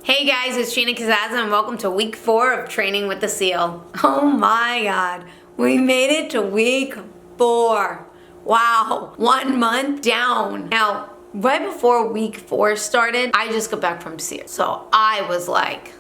Hey guys, it's Sheena Kazaza and welcome to week 4 of Training with the SEAL. Oh my god, we made it to week 4. Wow, 1 month down. Now, right before week 4 started, I just got back from SEAL. So I was like,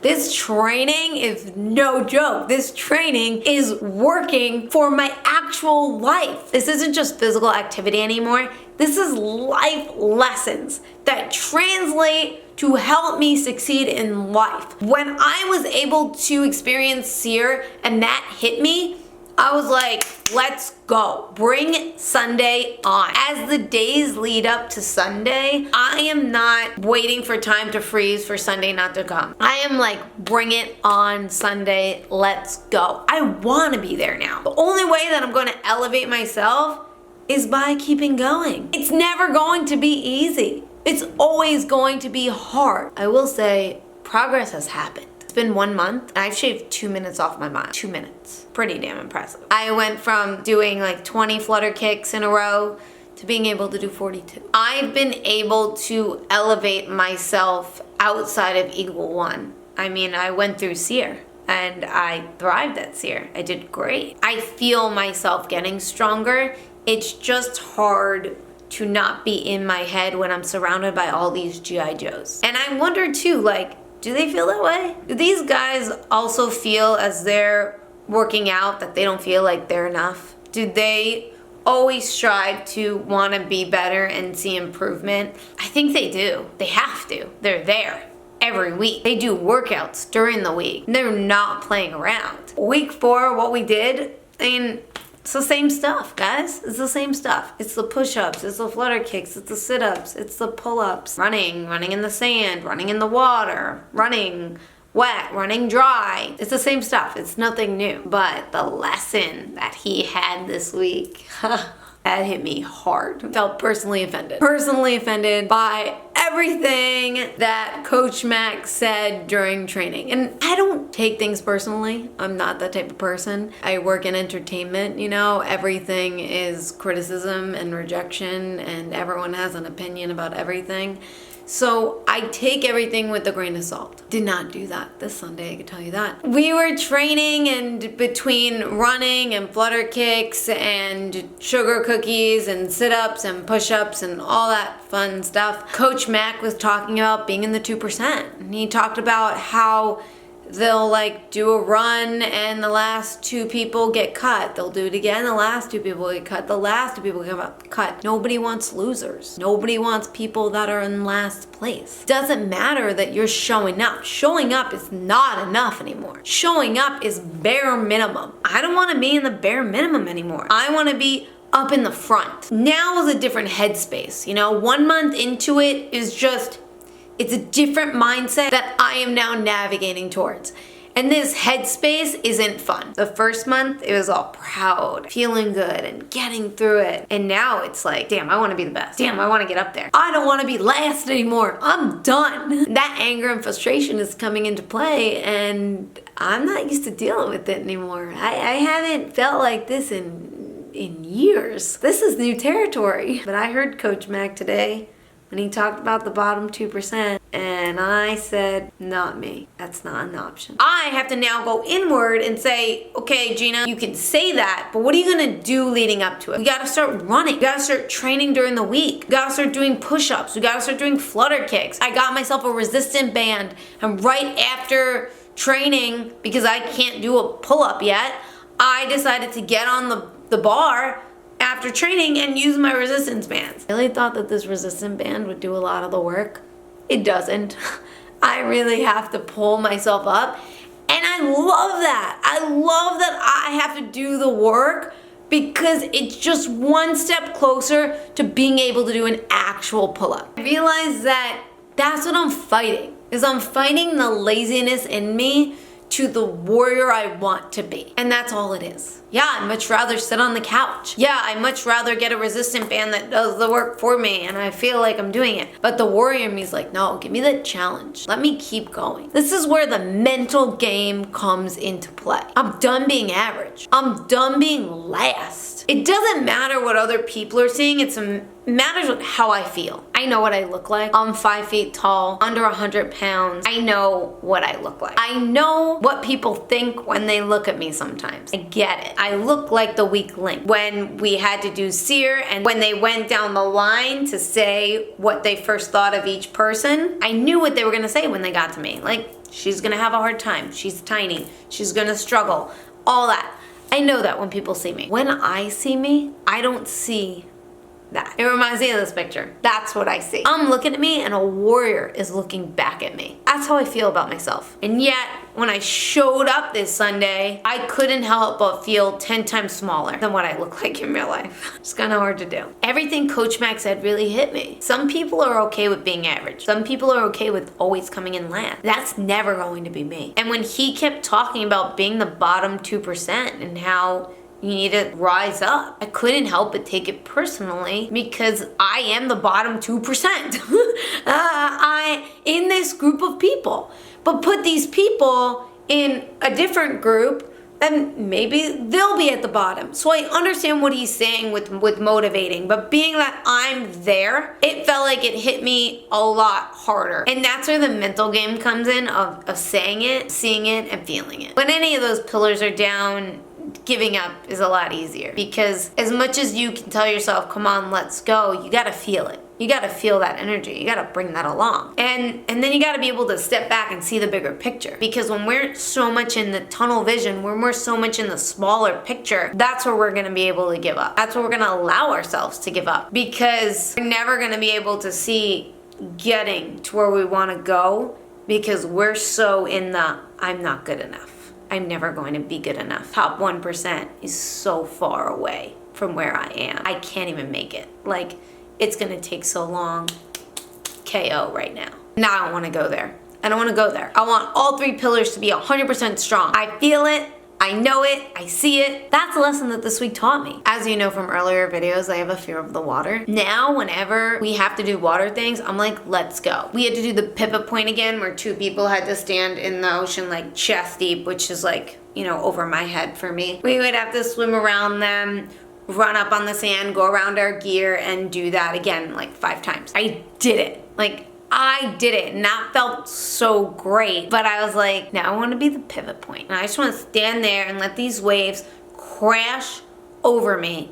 this training is no joke. This training is working for my actual life. This isn't just physical activity anymore. This is life lessons that translate to help me succeed in life. When I was able to experience SEAR and that hit me, I was like, let's go. Bring Sunday on. As the days lead up to Sunday, I am not waiting for time to freeze for Sunday not to come. I am like, bring it on Sunday. Let's go. I want to be there now. The only way that I'm going to elevate myself is by keeping going. It's never going to be easy. It's always going to be hard. I will say progress has happened. It's been 1 month. I've shaved 2 minutes off my mile. 2 minutes. Pretty damn impressive. I went from doing like 20 flutter kicks in a row to being able to do 42. I've been able to elevate myself outside of Eagle One. I mean, I went through SEAR and I thrived at SEAR. I did great. I feel myself getting stronger. It's just hard to not be in my head when I'm surrounded by all these G.I. Joes. And I wonder too, like, do they feel that way? Do these guys also feel as they're working out that they don't feel like they're enough? Do they always strive to want to be better and see improvement? I think they do. They have to. They're there every week. They do workouts during the week. They're not playing around. Week 4, what we did, I mean, it's the same stuff, guys. It's the same stuff. It's the push-ups, it's the flutter kicks, it's the sit-ups, it's the pull-ups. Running in the sand, running in the water, running wet, running dry. It's the same stuff. It's nothing new. But the lesson that he had this week, that hit me hard. Felt personally offended. Personally offended by everything that Coach Mac said during training. And I don't take things personally. I'm not that type of person. I work in entertainment, you know, everything is criticism and rejection and everyone has an opinion about everything. So I take everything with a grain of salt. Did not do that this Sunday, I can tell you that. We were training and between running and flutter kicks and sugar cookies and sit-ups and push-ups and all that fun stuff, Coach Mac was talking about being in the 2%. And he talked about how they'll like do a run and the last 2 people get cut. They'll do it again, the last 2 people get cut. The last 2 people get cut. Nobody wants losers. Nobody wants people that are in last place. It doesn't matter that you're showing up. Showing up is not enough anymore. Showing up is bare minimum. I don't want to be in the bare minimum anymore. I want to be up in the front. Now is a different headspace. You know, 1 month into it is just, it's a different mindset that I am now navigating towards. And this headspace isn't fun. The first month, it was all proud, feeling good and getting through it. And now it's like, damn, I want to be the best. Damn, I want to get up there. I don't want to be last anymore. I'm done. That anger and frustration is coming into play and I'm not used to dealing with it anymore. I haven't felt like this in years. This is new territory. But I heard Coach Mac today when he talked about the bottom 2%, and I said, not me. That's not an option. I have to now go inward and say, okay, Gina, you can say that, but what are you gonna do leading up to it? We gotta start running. We gotta start training during the week. We gotta start doing push-ups. We gotta start doing flutter kicks. I got myself a resistant band, and right after training, because I can't do a pull-up yet, I decided to get on the bar after training and use my resistance bands. I really thought that this resistance band would do a lot of the work. It doesn't. I really have to pull myself up. And I love that. I love that I have to do the work because it's just one step closer to being able to do an actual pull-up. I realize that that's what I'm fighting, is I'm fighting the laziness in me to the warrior I want to be. And that's all it is. Yeah, I'd much rather sit on the couch. Yeah, I'd much rather get a resistant band that does the work for me and I feel like I'm doing it. But the warrior in me is like, no, give me the challenge. Let me keep going. This is where the mental game comes into play. I'm done being average. I'm done being last. It doesn't matter what other people are seeing, it matters how I feel. I know what I look like. I'm 5 feet tall, under 100 pounds. I know what I look like. I know what people think when they look at me sometimes. I get it. I look like the weak link. When we had to do sear and when they went down the line to say what they first thought of each person, I knew what they were gonna say when they got to me. Like, she's gonna have a hard time. She's tiny. She's gonna struggle. All that. I know that when people see me. When I see me, I don't see that. It reminds me of this picture. That's what I see. I'm looking at me and a warrior is looking back at me. That's how I feel about myself. And yet, when I showed up this Sunday, I couldn't help but feel 10 times smaller than what I look like in real life. It's kind of hard to do. Everything Coach Mac said really hit me. Some people are okay with being average. Some people are okay with always coming in last. That's never going to be me. And when he kept talking about being the bottom 2% and how you need to rise up, I couldn't help but take it personally because I am the bottom 2%. I in this group of people. But put these people in a different group, then maybe they'll be at the bottom. So I understand what he's saying with motivating, but being that I'm there, it felt like it hit me a lot harder. And that's where the mental game comes in of saying it, seeing it, and feeling it. When any of those pillars are down, giving up is a lot easier because as much as you can tell yourself, come on, let's go, you gotta feel it. You gotta feel that energy. You gotta bring that along. And then you gotta be able to step back and see the bigger picture. Because when we're so much in the tunnel vision, when we're so much in the smaller picture, that's where we're gonna be able to give up. That's where we're gonna allow ourselves to give up. Because we're never gonna be able to see getting to where we wanna go because we're so in the I'm not good enough. I'm never going to be good enough. Top 1% is so far away from where I am. I can't even make it. Like, it's gonna take so long. KO right now. Now I don't wanna go there. I don't wanna go there. I want all 3 pillars to be 100% strong. I feel it. I know it, I see it. That's a lesson that this week taught me. As you know from earlier videos, I have a fear of the water. Now, whenever we have to do water things, I'm like, let's go. We had to do the pivot point again where 2 people had to stand in the ocean like chest deep, which is like, you know, over my head for me. We would have to swim around them, run up on the sand, go around our gear, and do that again like 5 times. I did it. Like, I did it and that felt so great. But I was like, now I want to be the pivot point. And I just want to stand there and let these waves crash over me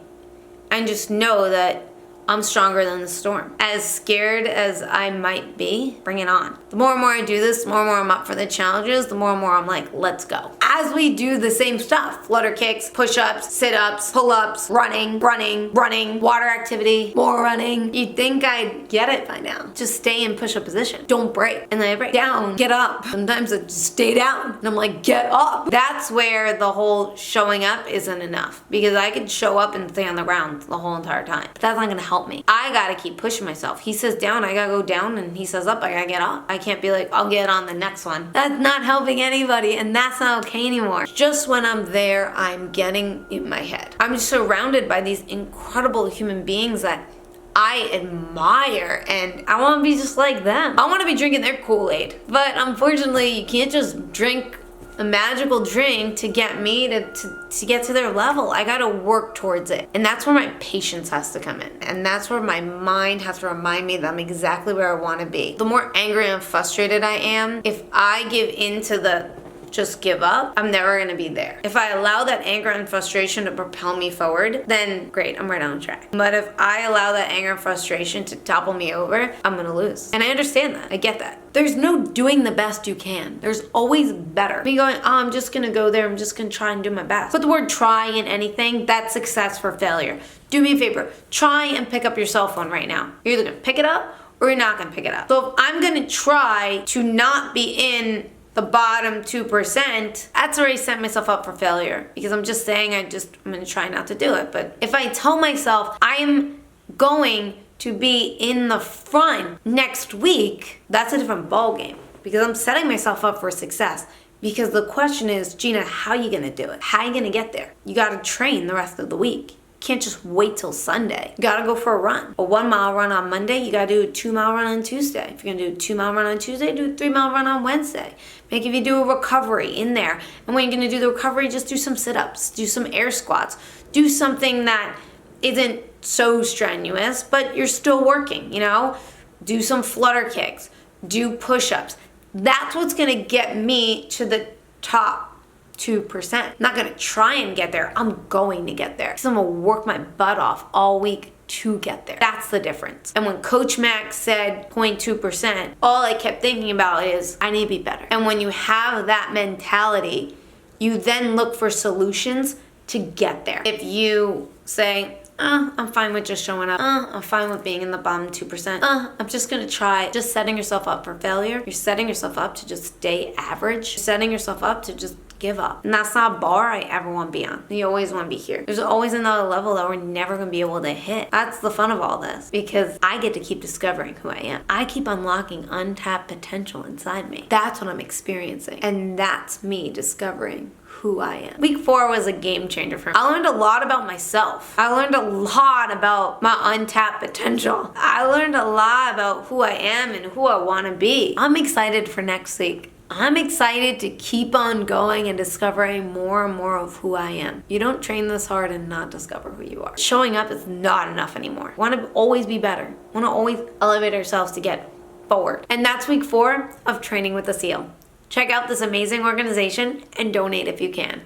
and just know that I'm stronger than the storm. As scared as I might be, bring it on. The more and more I do this, the more and more I'm up for the challenges, the more and more I'm like, let's go. As we do the same stuff, flutter kicks, push-ups, sit-ups, pull-ups, running, water activity, more running. You'd think I'd get it by now. Just stay in push-up position. Don't break. And then I break down, get up. Sometimes I just stay down and I'm like, get up. That's where the whole showing up isn't enough because I could show up and stay on the ground the whole entire time. But that's not gonna help me. I gotta keep pushing myself. He says down, I gotta go down, and he says up, I gotta get up. I can't be like, I'll get on the next one. That's not helping anybody, and that's not okay anymore. Just when I'm there, I'm getting in my head. I'm just surrounded by these incredible human beings that I admire, and I want to be just like them. I want to be drinking their Kool-Aid, but unfortunately, you can't just drink a magical drink to get me to get to their level. I gotta work towards it. And that's where my patience has to come in. And that's where my mind has to remind me that I'm exactly where I wanna be. The more angry and frustrated I am, if I give in to the just give up, I'm never gonna be there. If I allow that anger and frustration to propel me forward, then great, I'm right on track. But if I allow that anger and frustration to topple me over, I'm gonna lose. And I understand that, I get that. There's no doing the best you can. There's always better. Me going, oh, I'm just gonna go there, I'm just gonna try and do my best. Put the word try in anything, that's success for failure. Do me a favor, try and pick up your cell phone right now. You're either gonna pick it up or you're not gonna pick it up. So if I'm gonna try to not be in the bottom 2%, that's where I set myself up for failure because I'm just saying I'm gonna try not to do it. But if I tell myself I am going to be in the front next week, that's a different ball game because I'm setting myself up for success. Because the question is, Gina, how are you gonna do it? How are you gonna get there? You gotta train the rest of the week. can't just wait till Sunday. You gotta go for a run. A 1 mile run on Monday, you gotta do a 2 mile run on Tuesday. If you're gonna do a 2 mile run on Tuesday, do a 3 mile run on Wednesday. Maybe if you do a recovery in there, and when you're gonna do the recovery, just do some sit-ups, do some air squats, do something that isn't so strenuous, but you're still working, you know? Do some flutter kicks, do push-ups. That's what's gonna get me to the top 2%. I'm not gonna try and get there, I'm going to get there. Because I'm gonna work my butt off all week to get there. That's the difference. And when Coach Mac said 0.2%, all I kept thinking about is, I need to be better. And when you have that mentality, you then look for solutions to get there. If you say, I'm fine with just showing up. I'm fine with being in the bottom 2%. I'm just gonna try. Just setting yourself up for failure. You're setting yourself up to just stay average. You're setting yourself up to just give up. And that's not a bar I ever want to be on. You always want to be here. There's always another level that we're never going to be able to hit. That's the fun of all this, because I get to keep discovering who I am. I keep unlocking untapped potential inside me. That's what I'm experiencing. And that's me discovering who I am. Week 4 was a game changer for me. I learned a lot about myself. I learned a lot about my untapped potential. I learned a lot about who I am and who I want to be. I'm excited for next week. I'm excited to keep on going and discovering more and more of who I am. You don't train this hard and not discover who you are. Showing up is not enough anymore. Want to always be better. Want to always elevate ourselves to get forward. And that's week 4 of Training with the SEAL. Check out this amazing organization and donate if you can.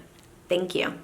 Thank you.